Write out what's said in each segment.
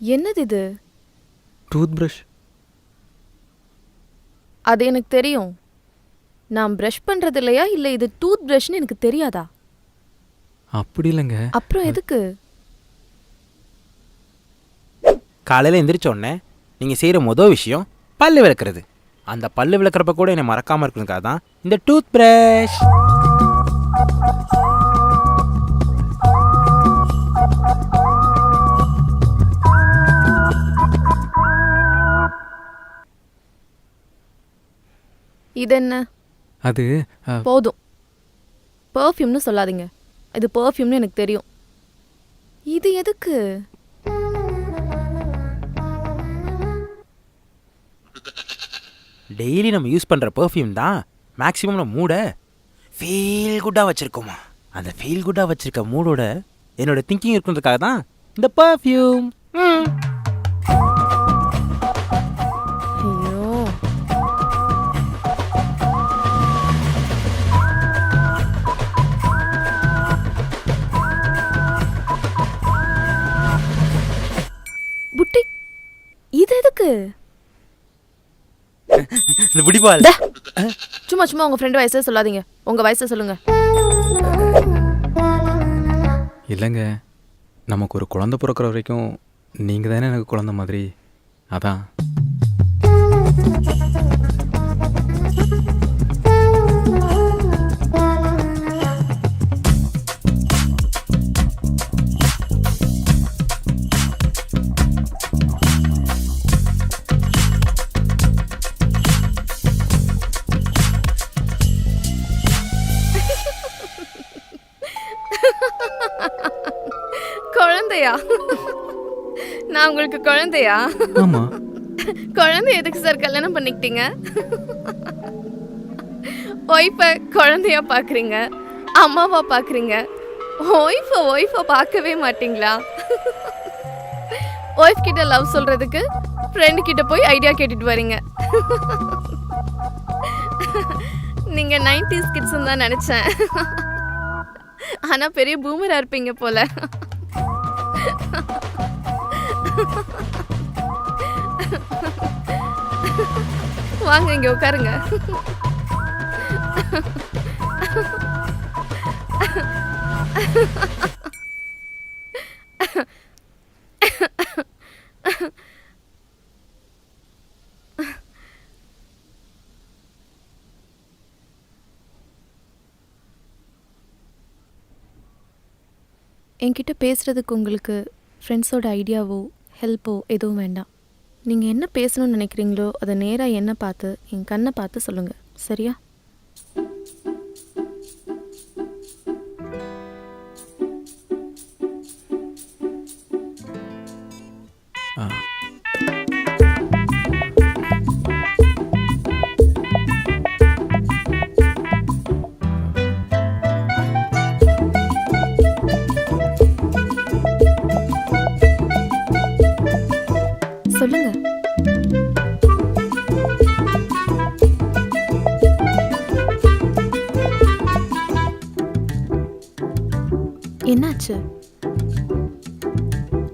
என்னது இது? Tooth brush. அது எனக்கு தெரியும். நான் ப்ரஷ் பண்றது இல்லையா இல்ல இது டூத் பிரஷ்னு எனக்கு தெரியாதா? அப்படி இல்லைங்க. அப்புறம் எதுக்கு? காலையில் எந்திரிச்ச உடனே நீங்கள் செய்கிற மொதல் விஷயம் பல்லு விளக்குறது. அந்த பல்லு விளக்குறப்ப கூட என்னை மறக்காமல் இருக்கிறதுக்காக தான் இந்த டூத் பிரஷ். இது என்ன? அது போதும். பெர்ஃப்யூம்னு சொல்லாதீங்க. இது பெர்ஃப்யூம்னு எனக்கு தெரியும். இது எதுக்கு? டெய்லி நம்ம யூஸ் பண்ணுற பெர்ஃப்யூம் தான் மேக்ஸிமம் நம்ம மூடை ஃபீல் குட்டாக வச்சுருக்கோமா. அந்த ஃபீல் குட்டாக வச்சுருக்க மூடோட என்னோட திங்கிங் இருக்கிறதுக்காக தான் இந்த பெர்ஃப்யூம். ஐயோ, புட்டி, இது எதுக்கு? இந்த பிடிப்பால் சும்மா சும்மா உங்க ஃப்ரெண்ட் வயசை சொல்லாதீங்க. உங்க வயசை சொல்லுங்க. இல்லைங்க, நமக்கு ஒரு குழந்தை பிறக்கிற வரைக்கும் நீங்கள் தானே எனக்கு குழந்தை மாதிரி. அதான். குழந்தையா? நான் உங்களுக்கு குழந்தையா? ஆமாம். குழந்தை எதுக்கு சார் கல்யாணம் பண்ணிக்கிட்டீங்க? ஒய்ஃபை குழந்தையா பார்க்குறீங்க, அம்மாவா பார்க்குறீங்க. ஒய்ஃபை பார்க்கவே மாட்டீங்களா? ஒய்ஃப் கிட்ட லவ் சொல்றதுக்கு ஃப்ரெண்ட் கிட்ட போய் ஐடியா கேட்டுட்டு வரீங்க. நீங்க 90s கிட்ஸ் தான் நினைச்சேன். ஆனா பெரிய பூமரா இருப்பீங்க போல. வாங்க இங்க உட்காருங்க. என்கிட்ட பேசுறதுக்கு உங்களுக்கு ஃப்ரெண்ட்ஸோட ஐடியாவோ ஹெல்ப்போ எதுவும் வேண்டாம். நீங்கள் என்ன பேசணும்னு நினைக்கிறீங்களோ அதை நேராக என்ன பார்த்து என் கண்ணை பார்த்து சொல்லுங்கள். சரியா? சொல்லுங்க. என்னாச்சு?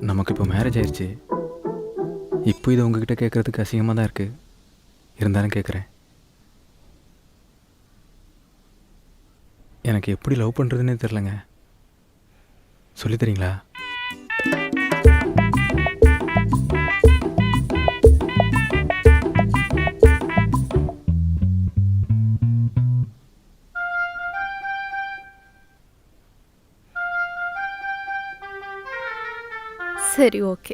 நமக்கு இப்போ மேரேஜ் ஆயிடுச்சு. இப்போ இது உங்ககிட்ட கேட்குறதுக்கு அசிங்கமாக தான் இருக்குது. இருந்தாலும் கேட்குறேன். எனக்கு எப்படி லவ் பண்ணுறதுன்னே தெரிலங்க. சொல்லித் தரீங்களா? சரி, ஓகே.